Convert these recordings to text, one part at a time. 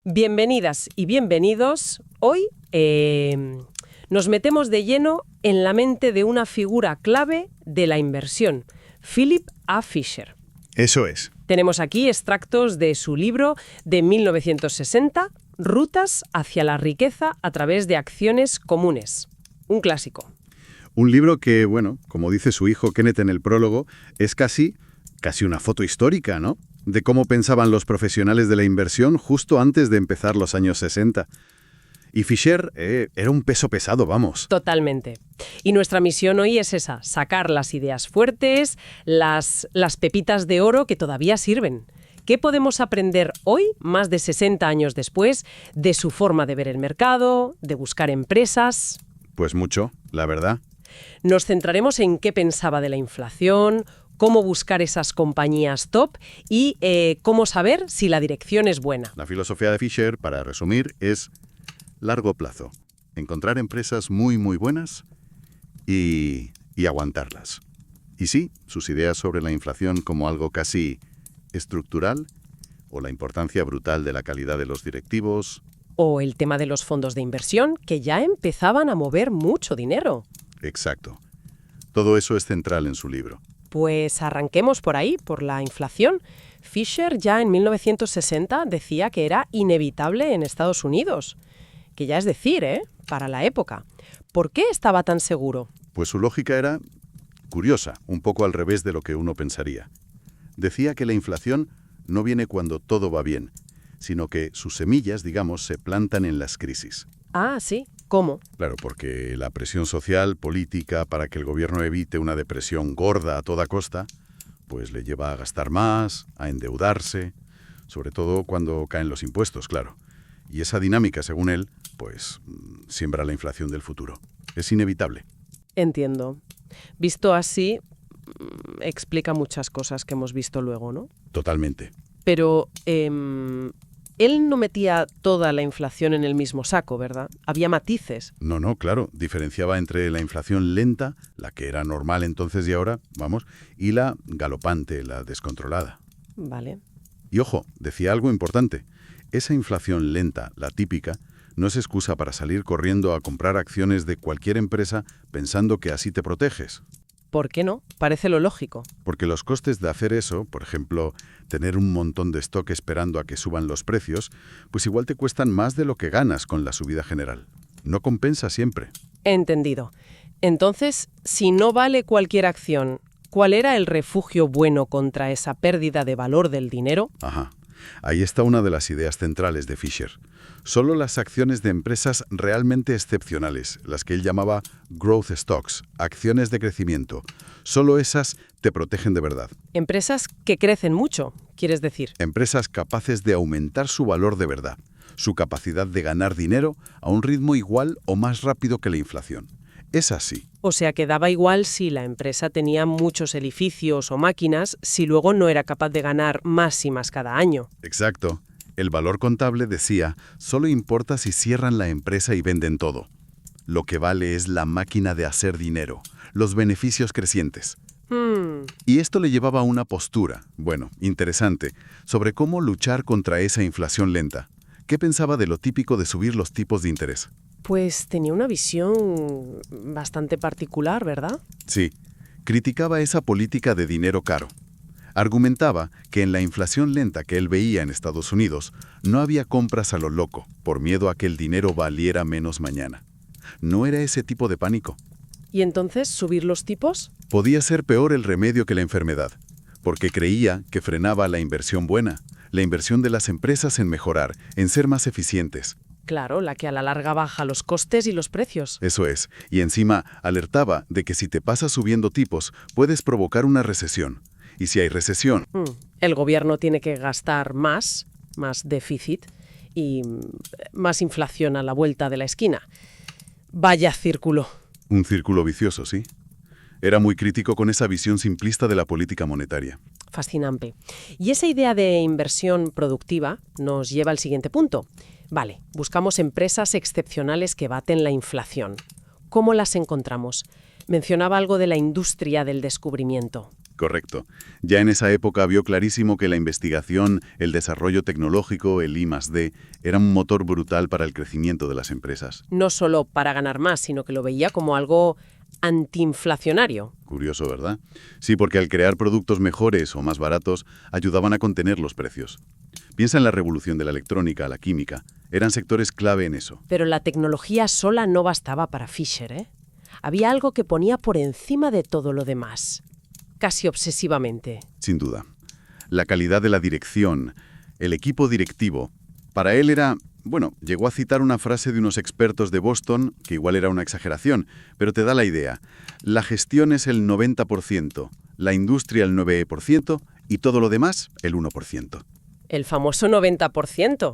Bienvenidas y bienvenidos. Hoy nos metemos de lleno en la mente de una figura clave de la inversión, Philip A. Fisher. Eso es. Tenemos aquí extractos de su libro de 1960, Rutas hacia la riqueza a través de acciones comunes. Un clásico. Un libro que, bueno, como dice su hijo Kenneth en el prólogo, es casi una foto histórica, ¿no? De cómo pensaban los profesionales de la inversión justo antes de empezar los años 60. Y Fisher era un peso pesado, vamos. Totalmente. Y nuestra misión hoy es esa, sacar las ideas fuertes, las pepitas de oro que todavía sirven. ¿Qué podemos aprender hoy, más de 60 años después, de su forma de ver el mercado, de buscar empresas? Pues mucho, la verdad. Nos centraremos en qué pensaba de la inflación, cómo buscar esas compañías top y cómo saber si la dirección es buena. La filosofía de Fisher, para resumir, es largo plazo. Encontrar empresas muy buenas y aguantarlas. Y sí, sus ideas sobre la inflación como algo casi estructural, o la importancia brutal de la calidad de los directivos. O el tema de los fondos de inversión, que ya empezaban a mover mucho dinero. Exacto. Todo eso es central en su libro. Pues arranquemos por ahí, por la inflación. Fisher ya en 1960 decía que era inevitable en Estados Unidos. Que ya es decir, para la época. ¿Por qué estaba tan seguro? Pues su lógica era curiosa, un poco al revés de lo que uno pensaría. Decía que la inflación no viene cuando todo va bien, sino que sus semillas, digamos, se plantan en las crisis. Ah, sí. ¿Cómo? Claro, porque la presión social, política, para que el gobierno evite una depresión gorda a toda costa, pues le lleva a gastar más, a endeudarse, sobre todo cuando caen los impuestos, claro. Y esa dinámica, según él, pues siembra la inflación del futuro. Es inevitable. Entiendo. Visto así, explica muchas cosas que hemos visto luego, ¿no? Totalmente. Pero él no metía toda la inflación en el mismo saco, ¿verdad? Había matices. No, claro. Diferenciaba entre la inflación lenta, la que era normal entonces y ahora, vamos, y la galopante, la descontrolada. Vale. Y ojo, decía algo importante. Esa inflación lenta, la típica, no es excusa para salir corriendo a comprar acciones de cualquier empresa pensando que así te proteges. ¿Por qué no? Parece lo lógico. Porque los costes de hacer eso, por ejemplo, tener un montón de stock esperando a que suban los precios, pues igual te cuestan más de lo que ganas con la subida general. No compensa siempre. Entendido. Entonces, si no vale cualquier acción, ¿cuál era el refugio bueno contra esa pérdida de valor del dinero? Ajá. Ahí está una de las ideas centrales de Fisher. Solo las acciones de empresas realmente excepcionales, las que él llamaba growth stocks, acciones de crecimiento, solo esas te protegen de verdad. Empresas que crecen mucho, quieres decir. Empresas capaces de aumentar su valor de verdad, su capacidad de ganar dinero a un ritmo igual o más rápido que la inflación. Es así. O sea que daba igual si la empresa tenía muchos edificios o máquinas, si luego no era capaz de ganar más y más cada año. Exacto. El valor contable, decía, solo importa si cierran la empresa y venden todo. Lo que vale es la máquina de hacer dinero, los beneficios crecientes. Y esto le llevaba a una postura, bueno, interesante, sobre cómo luchar contra esa inflación lenta. ¿Qué pensaba de lo típico de subir los tipos de interés? Pues tenía una visión bastante particular, ¿verdad? Sí, criticaba esa política de dinero caro. Argumentaba que en la inflación lenta que él veía en Estados Unidos no había compras a lo loco, por miedo a que el dinero valiera menos mañana. No era ese tipo de pánico. ¿Y entonces subir los tipos? Podía ser peor el remedio que la enfermedad, porque creía que frenaba la inversión buena, la inversión de las empresas en mejorar, en ser más eficientes. Claro, la que a la larga baja los costes y los precios. Eso es, y encima alertaba de que si te pasas subiendo tipos, puedes provocar una recesión. Y si hay recesión... El gobierno tiene que gastar más déficit y más inflación a la vuelta de la esquina. Vaya círculo. Un círculo vicioso, sí. Era muy crítico con esa visión simplista de la política monetaria. Fascinante. Y esa idea de inversión productiva nos lleva al siguiente punto. Vale, buscamos empresas excepcionales que baten la inflación. ¿Cómo las encontramos? Mencionaba algo de la industria del descubrimiento. Correcto. Ya en esa época vio clarísimo que la investigación, el desarrollo tecnológico, el I+D, era un motor brutal para el crecimiento de las empresas. No solo para ganar más, sino que lo veía como algo antiinflacionario. Curioso, ¿verdad? Sí, porque al crear productos mejores o más baratos, ayudaban a contener los precios. Piensa en la revolución de la electrónica, la química. Eran sectores clave en eso. Pero la tecnología sola no bastaba para Fisher, ¿eh? Había algo que ponía por encima de todo lo demás, casi obsesivamente. Sin duda. La calidad de la dirección, el equipo directivo. Para él era, llegó a citar una frase de unos expertos de Boston, que igual era una exageración, pero te da la idea. La gestión es el 90%, la industria el 9% y todo lo demás el 1%. El famoso 90%.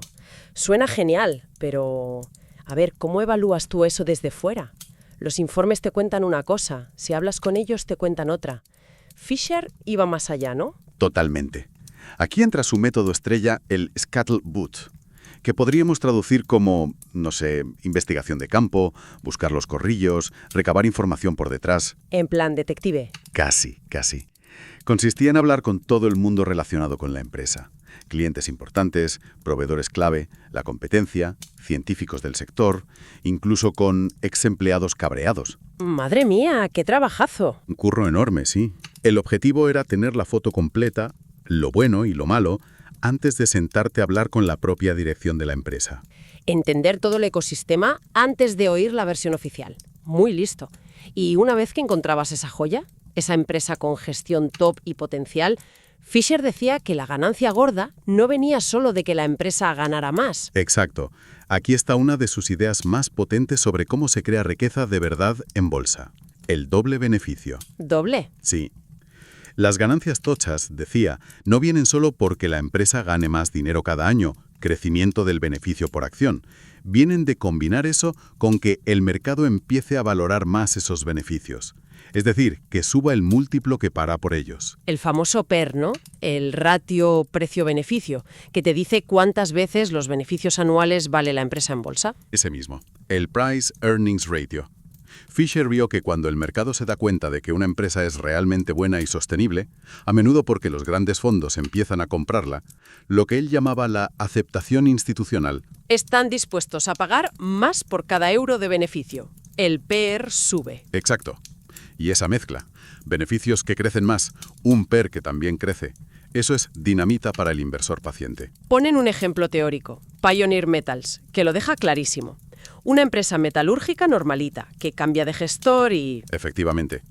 Suena genial, pero... A ver, ¿cómo evalúas tú eso desde fuera? Los informes te cuentan una cosa, si hablas con ellos te cuentan otra. Fisher iba más allá, ¿no? Totalmente. Aquí entra su método estrella, el Scuttlebutt, que podríamos traducir como, investigación de campo, buscar los corrillos, recabar información por detrás. En plan detective. Casi. Consistía en hablar con todo el mundo relacionado con la empresa. Clientes importantes, proveedores clave, la competencia, científicos del sector, incluso con ex empleados cabreados. ¡Madre mía, qué trabajazo! Un curro enorme, sí. El objetivo era tener la foto completa, lo bueno y lo malo, antes de sentarte a hablar con la propia dirección de la empresa. Entender todo el ecosistema antes de oír la versión oficial. Muy listo. Y una vez que encontrabas esa joya, esa empresa con gestión top y potencial, Fisher decía que la ganancia gorda no venía solo de que la empresa ganara más. Exacto. Aquí está una de sus ideas más potentes sobre cómo se crea riqueza de verdad en bolsa. El doble beneficio. ¿Doble? Sí. Las ganancias tochas, decía, no vienen solo porque la empresa gane más dinero cada año, crecimiento del beneficio por acción. Vienen de combinar eso con que el mercado empiece a valorar más esos beneficios. Es decir, que suba el múltiplo que paga por ellos. El famoso PER, ¿no? El ratio precio-beneficio, que te dice cuántas veces los beneficios anuales vale la empresa en bolsa. Ese mismo. El Price Earnings Ratio. Fisher vio que cuando el mercado se da cuenta de que una empresa es realmente buena y sostenible, a menudo porque los grandes fondos empiezan a comprarla, lo que él llamaba la aceptación institucional. Están dispuestos a pagar más por cada euro de beneficio. El PER sube. Exacto. Y esa mezcla, beneficios que crecen más, un PER que también crece, eso es dinamita para el inversor paciente. Ponen un ejemplo teórico, Pioneer Metals, que lo deja clarísimo. Una empresa metalúrgica normalita, que cambia de gestor y... Efectivamente.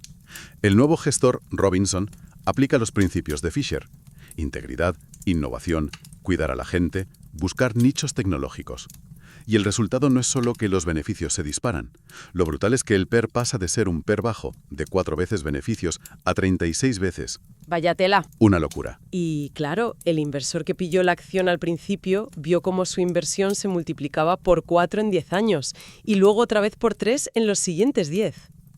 El nuevo gestor, Robinson, aplica los principios de Fisher. Integridad, innovación, cuidar a la gente, buscar nichos tecnológicos. Y el resultado no es solo que los beneficios se disparan. Lo brutal es que el PER pasa de ser un PER bajo, de 4 veces beneficios, a 36 veces. Vaya tela. Una locura. Y claro, el inversor que pilló la acción al principio vio cómo su inversión se multiplicaba por 4 en 10 años y luego otra vez por 3 en los siguientes 10.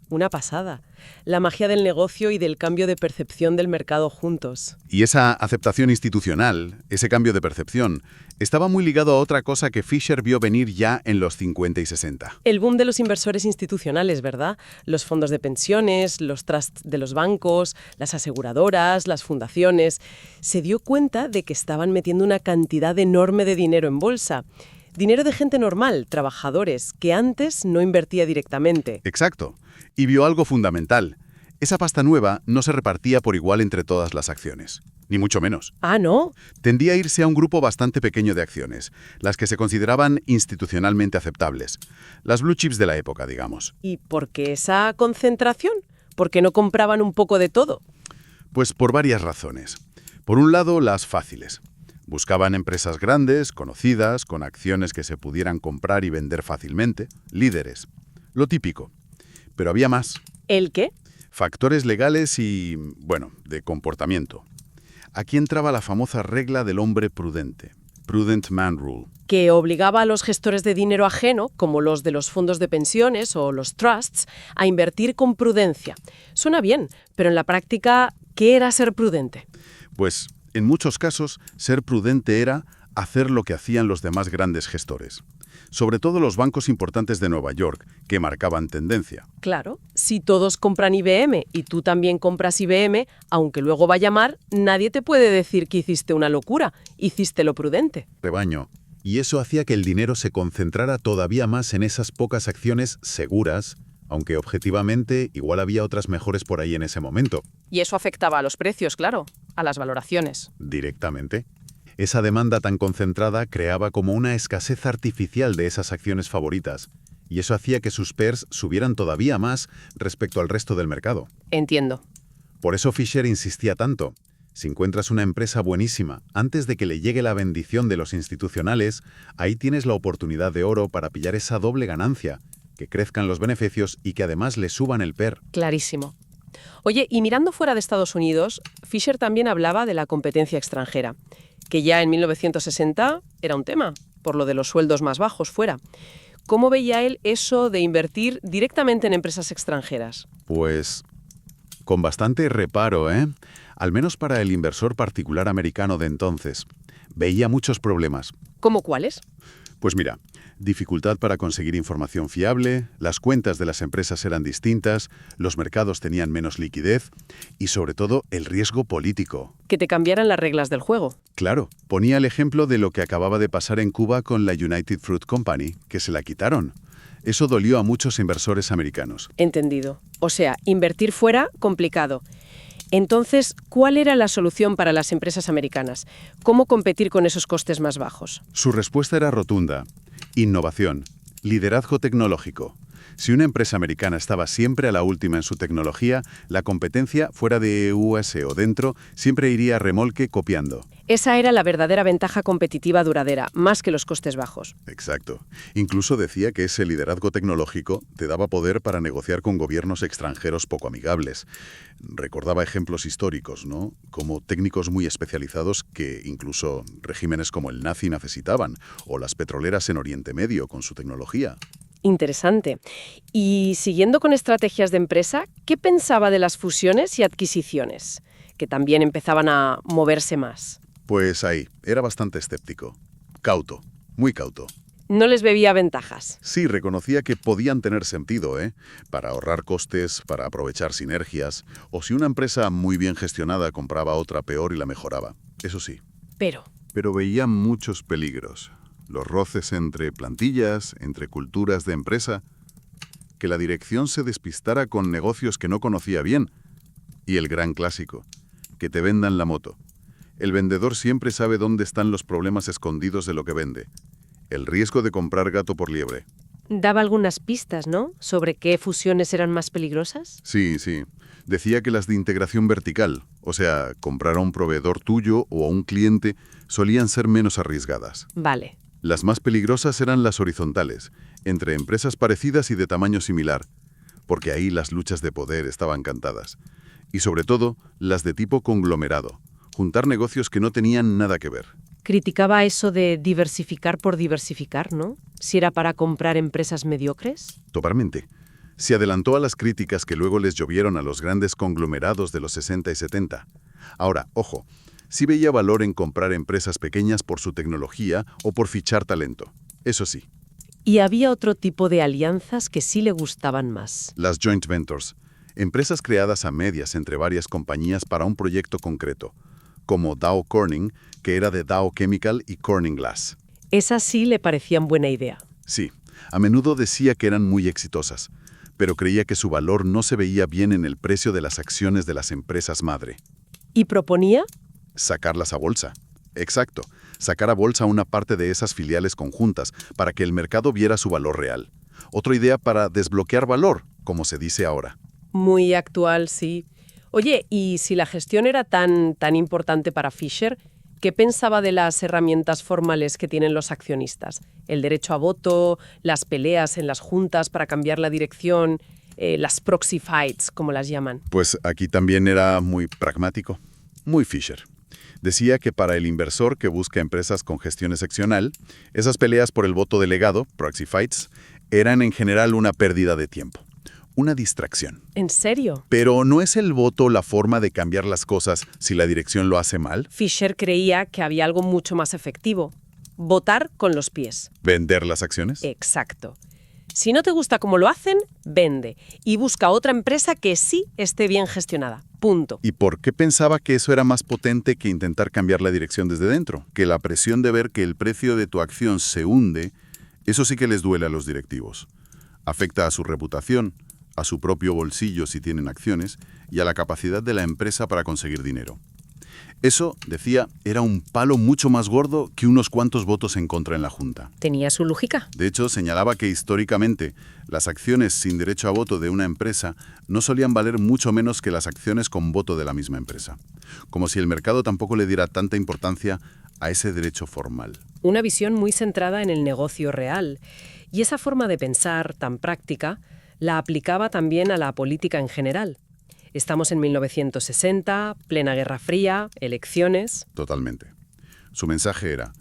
Una pasada. La magia del negocio y del cambio de percepción del mercado juntos. Y esa aceptación institucional, ese cambio de percepción, estaba muy ligado a otra cosa que Fisher vio venir ya en los 50 y 60. El boom de los inversores institucionales, ¿verdad? Los fondos de pensiones, los trusts de los bancos, las aseguradoras, las fundaciones. Se dio cuenta de que estaban metiendo una cantidad enorme de dinero en bolsa. Dinero de gente normal, trabajadores, que antes no invertía directamente. Exacto. Y vio algo fundamental. Esa pasta nueva no se repartía por igual entre todas las acciones. Ni mucho menos. Ah, ¿no? Tendía a irse a un grupo bastante pequeño de acciones, las que se consideraban institucionalmente aceptables. Las blue chips de la época, digamos. ¿Y por qué esa concentración? ¿Por qué no compraban un poco de todo? Pues por varias razones. Por un lado, las fáciles. Buscaban empresas grandes, conocidas, con acciones que se pudieran comprar y vender fácilmente, líderes. Lo típico. Pero había más. ¿El qué? Factores legales y, de comportamiento. Aquí entraba la famosa regla del hombre prudente, Prudent Man Rule. Que obligaba a los gestores de dinero ajeno, como los de los fondos de pensiones o los trusts, a invertir con prudencia. Suena bien, pero en la práctica, ¿qué era ser prudente? Pues, en muchos casos, ser prudente era hacer lo que hacían los demás grandes gestores. Sobre todo los bancos importantes de Nueva York, que marcaban tendencia. Claro, si todos compran IBM y tú también compras IBM, aunque luego vaya mal, nadie te puede decir que hiciste una locura, hiciste lo prudente. Rebaño. Y eso hacía que el dinero se concentrara todavía más en esas pocas acciones seguras, aunque objetivamente igual había otras mejores por ahí en ese momento. Y eso afectaba a los precios, claro, a las valoraciones. Directamente. Esa demanda tan concentrada creaba como una escasez artificial de esas acciones favoritas, y eso hacía que sus PERs subieran todavía más respecto al resto del mercado. Entiendo. Por eso Fisher insistía tanto. Si encuentras una empresa buenísima, antes de que le llegue la bendición de los institucionales, ahí tienes la oportunidad de oro para pillar esa doble ganancia, que crezcan los beneficios y que además le suban el PER. Clarísimo. Oye, y mirando fuera de Estados Unidos, Fisher también hablaba de la competencia extranjera, que ya en 1960 era un tema, por lo de los sueldos más bajos fuera. ¿Cómo veía él eso de invertir directamente en empresas extranjeras? Pues con bastante reparo, ¿eh? Al menos para el inversor particular americano de entonces. Veía muchos problemas. ¿Cómo cuáles? Pues mira, dificultad para conseguir información fiable, las cuentas de las empresas eran distintas, los mercados tenían menos liquidez y, sobre todo, el riesgo político. Que te cambiaran las reglas del juego. Claro, ponía el ejemplo de lo que acababa de pasar en Cuba con la United Fruit Company, que se la quitaron. Eso dolió a muchos inversores americanos. Entendido. O sea, invertir fuera, complicado. Entonces, ¿cuál era la solución para las empresas americanas? ¿Cómo competir con esos costes más bajos? Su respuesta era rotunda. Innovación. Liderazgo tecnológico. Si una empresa americana estaba siempre a la última en su tecnología, la competencia, fuera de US o dentro, siempre iría a remolque copiando. Esa era la verdadera ventaja competitiva duradera, más que los costes bajos. Exacto. Incluso decía que ese liderazgo tecnológico te daba poder para negociar con gobiernos extranjeros poco amigables. Recordaba ejemplos históricos, ¿no? Como técnicos muy especializados que incluso regímenes como el nazi necesitaban, o las petroleras en Oriente Medio con su tecnología. Interesante. Y siguiendo con estrategias de empresa, ¿qué pensaba de las fusiones y adquisiciones? Que también empezaban a moverse más. Pues ahí, era bastante escéptico. Cauto, muy cauto. No les bebía ventajas. Sí, reconocía que podían tener sentido, ¿eh? Para ahorrar costes, para aprovechar sinergias, o si una empresa muy bien gestionada compraba otra peor y la mejoraba. Eso sí. Pero veía muchos peligros. Los roces entre plantillas, entre culturas de empresa, que la dirección se despistara con negocios que no conocía bien. Y el gran clásico, que te vendan la moto. El vendedor siempre sabe dónde están los problemas escondidos de lo que vende. El riesgo de comprar gato por liebre. daba algunas pistas, ¿no? Sobre qué fusiones eran más peligrosas. Sí. Decía que las de integración vertical, o sea, comprar a un proveedor tuyo o a un cliente, solían ser menos arriesgadas. Vale. Las más peligrosas eran las horizontales, entre empresas parecidas y de tamaño similar, porque ahí las luchas de poder estaban cantadas. Y sobre todo, las de tipo conglomerado, juntar negocios que no tenían nada que ver. Criticaba eso de diversificar por diversificar, ¿no? Si era para comprar empresas mediocres. Totalmente. Se adelantó a las críticas que luego les llovieron a los grandes conglomerados de los 60 y 70. Ahora, ojo, sí veía valor en comprar empresas pequeñas por su tecnología o por fichar talento. Eso sí. Y había otro tipo de alianzas que sí le gustaban más. Las joint ventures, empresas creadas a medias entre varias compañías para un proyecto concreto, como Dow Corning, que era de Dow Chemical y Corning Glass. Esas sí le parecían buena idea. Sí, a menudo decía que eran muy exitosas, pero creía que su valor no se veía bien en el precio de las acciones de las empresas madre. ¿Y proponía? Sacarlas a bolsa. Exacto, sacar a bolsa una parte de esas filiales conjuntas para que el mercado viera su valor real. Otra idea para desbloquear valor, como se dice ahora. Muy actual, sí. Oye, y si la gestión era tan importante para Fisher, ¿qué pensaba de las herramientas formales que tienen los accionistas? El derecho a voto, las peleas en las juntas para cambiar la dirección, las proxy fights, como las llaman. Pues aquí también era muy pragmático, muy Fisher. Decía que para el inversor que busca empresas con gestión excepcional, esas peleas por el voto delegado, proxy fights, eran en general una pérdida de tiempo. Una distracción. ¿En serio? Pero ¿no es el voto la forma de cambiar las cosas si la dirección lo hace mal? Fisher creía que había algo mucho más efectivo. votar con los pies. ¿Vender las acciones? Exacto. Si no te gusta cómo lo hacen, vende y busca otra empresa que sí esté bien gestionada. Punto. ¿Y por qué pensaba que eso era más potente que intentar cambiar la dirección desde dentro? Que la presión de ver que el precio de tu acción se hunde, eso sí que les duele a los directivos. Afecta a su reputación, a su propio bolsillo si tienen acciones y a la capacidad de la empresa para conseguir dinero. Eso, decía, era un palo mucho más gordo que unos cuantos votos en contra en la Junta. ¿Tenía su lógica? De hecho, señalaba que históricamente las acciones sin derecho a voto de una empresa no solían valer mucho menos que las acciones con voto de la misma empresa. Como si el mercado tampoco le diera tanta importancia a ese derecho formal. Una visión muy centrada en el negocio real. Y esa forma de pensar tan práctica la aplicaba también a la política en general. Estamos en 1960, plena Guerra Fría, elecciones. Totalmente. Su mensaje era: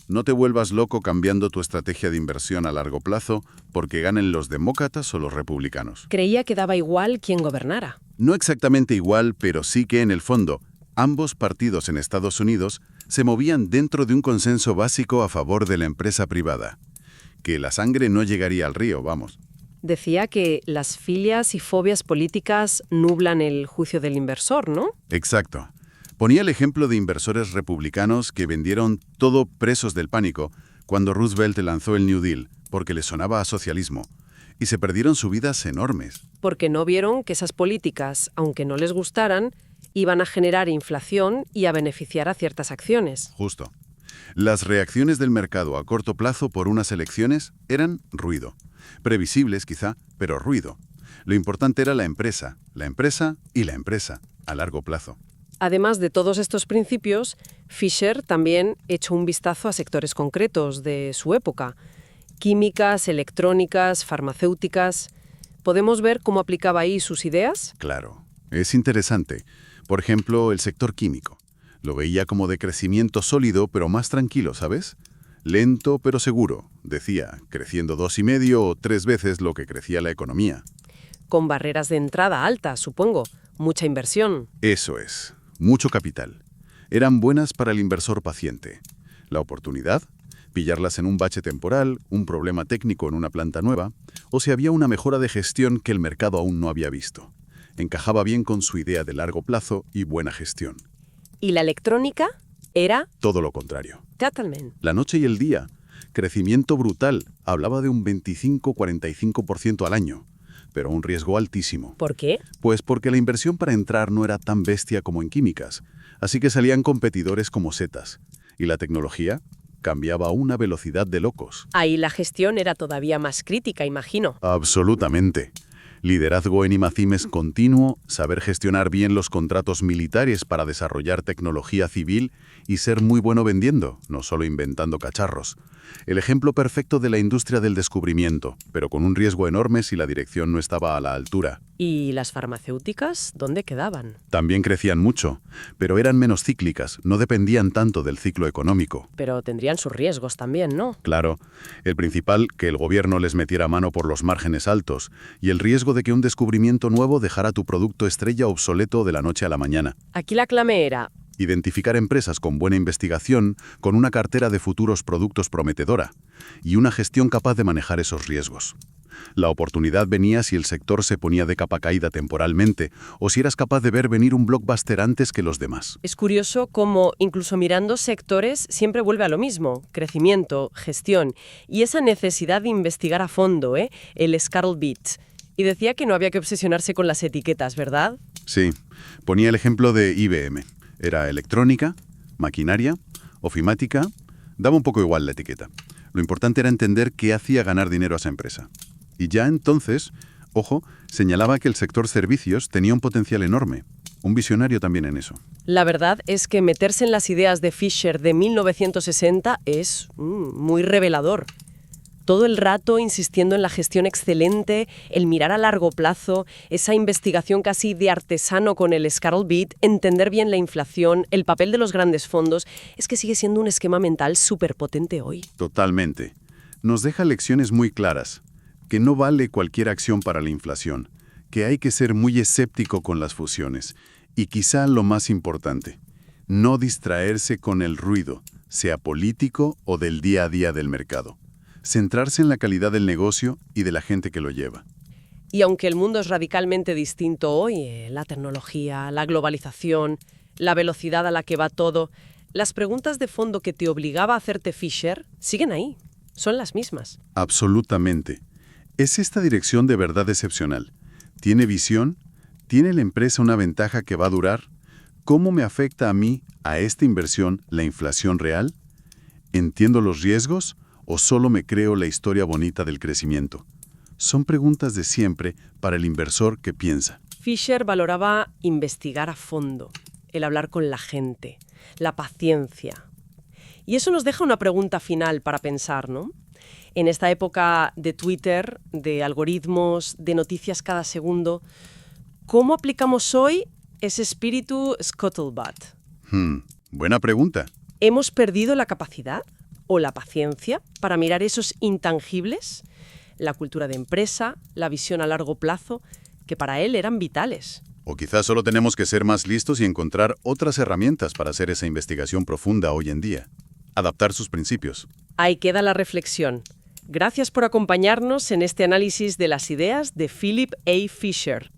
no te vuelvas loco cambiando tu estrategia de inversión a largo plazo porque ganen los demócratas o los republicanos. Creía que daba igual quién gobernara. No exactamente igual, pero sí que en el fondo, ambos partidos en Estados Unidos se movían dentro de un consenso básico a favor de la empresa privada. Que la sangre no llegaría al río, vamos. Decía que las filias y fobias políticas nublan el juicio del inversor, ¿no? Exacto. Ponía el ejemplo de inversores republicanos que vendieron todo presos del pánico cuando Roosevelt lanzó el New Deal, porque les sonaba a socialismo, y se perdieron subidas enormes. Porque no vieron que esas políticas, aunque no les gustaran, iban a generar inflación y a beneficiar a ciertas acciones. Justo. Las reacciones del mercado a corto plazo por unas elecciones eran ruido. Previsibles quizá, pero ruido. Lo importante era la empresa y la empresa, a largo plazo. Además de todos estos principios, Fisher también echó un vistazo a sectores concretos de su época. Químicas, electrónicas, farmacéuticas. ¿Podemos ver cómo aplicaba ahí sus ideas? Claro, es interesante. Por ejemplo, el sector químico. Lo veía como de crecimiento sólido, pero más tranquilo, ¿sabes? Lento pero seguro, decía, creciendo 2,5 o 3 veces lo que crecía la economía. Con barreras de entrada altas, supongo. Mucha inversión. Eso es, mucho capital. Eran buenas para el inversor paciente. La oportunidad, pillarlas en un bache temporal, un problema técnico en una planta nueva, o si había una mejora de gestión que el mercado aún no había visto. Encajaba bien con su idea de largo plazo y buena gestión. ¿Y la electrónica? Era Todo lo contrario. totalmente. La noche y el día. Crecimiento brutal. Hablaba de un 25-45% al año. Pero un riesgo altísimo. ¿Por qué? Pues porque la inversión para entrar no era tan bestia como en químicas. Así que salían competidores como setas. Y la tecnología cambiaba a una velocidad de locos. Ahí la gestión era todavía más crítica, imagino. Absolutamente. Liderazgo en IMACIMES continuo, saber gestionar bien los contratos militares para desarrollar tecnología civil y ser muy bueno vendiendo, no solo inventando cacharros. El ejemplo perfecto de la industria del descubrimiento, pero con un riesgo enorme si la dirección no estaba a la altura. ¿Y las farmacéuticas dónde quedaban? También crecían mucho, pero eran menos cíclicas, no dependían tanto del ciclo económico. Pero tendrían sus riesgos también, ¿no? Claro, el principal, que el gobierno les metiera mano por los márgenes altos, y el riesgo de que un descubrimiento nuevo dejara tu producto estrella obsoleto de la noche a la mañana. Aquí la clave era: Identificar empresas con buena investigación, con una cartera de futuros productos prometedora, y una gestión capaz de manejar esos riesgos. La oportunidad venía si el sector se ponía de capa caída temporalmente, o si eras capaz de ver venir un blockbuster antes que los demás. es curioso cómo, incluso mirando sectores, siempre vuelve a lo mismo: crecimiento, gestión y esa necesidad de investigar a fondo, el Scarlet Beat. Y decía que no había que obsesionarse con las etiquetas, ¿verdad? Sí, ponía el ejemplo de IBM. Era electrónica, maquinaria, ofimática, daba un poco igual la etiqueta. Lo importante era entender qué hacía ganar dinero a esa empresa. Y ya entonces, ojo, señalaba que el sector servicios tenía un potencial enorme. Un visionario también en eso. La verdad es que meterse en las ideas de Fisher de 1960 es muy revelador. Todo el rato insistiendo en la gestión excelente, el mirar a largo plazo, esa investigación casi de artesano con el Scarlet Beat, entender bien la inflación, el papel de los grandes fondos, es que sigue siendo un esquema mental súper potente hoy. Totalmente. Nos deja lecciones muy claras. Que no vale cualquier acción para la inflación. Que hay que ser muy escéptico con las fusiones. Y quizá lo más importante, No distraerse con el ruido, sea político o del día a día del mercado. Centrarse en la calidad del negocio y de la gente que lo lleva. Y aunque el mundo es radicalmente distinto hoy, la tecnología, la globalización, la velocidad a la que va todo, las preguntas de fondo que te obligaba a hacerte Fisher siguen ahí. Son las mismas. Absolutamente. ¿Es esta dirección de verdad excepcional? ¿Tiene visión? ¿Tiene la empresa una ventaja que va a durar? ¿Cómo me afecta a mí, a esta inversión, la inflación real? ¿Entiendo los riesgos o solo me creo la historia bonita del crecimiento? Son preguntas de siempre para el inversor que piensa. Fisher valoraba investigar a fondo, el hablar con la gente, la paciencia. Y eso nos deja una pregunta final para pensar, ¿no? En esta época de Twitter, de algoritmos, de noticias cada segundo, ¿cómo aplicamos hoy ese espíritu scuttlebutt? Buena pregunta. ¿Hemos perdido la capacidad o la paciencia para mirar esos intangibles? La cultura de empresa, la visión a largo plazo, que para él eran vitales. O quizás solo tenemos que ser más listos y encontrar otras herramientas para hacer esa investigación profunda hoy en día. Adaptar sus principios. Ahí queda la reflexión. Gracias por acompañarnos en este análisis de las ideas de Philip A. Fisher.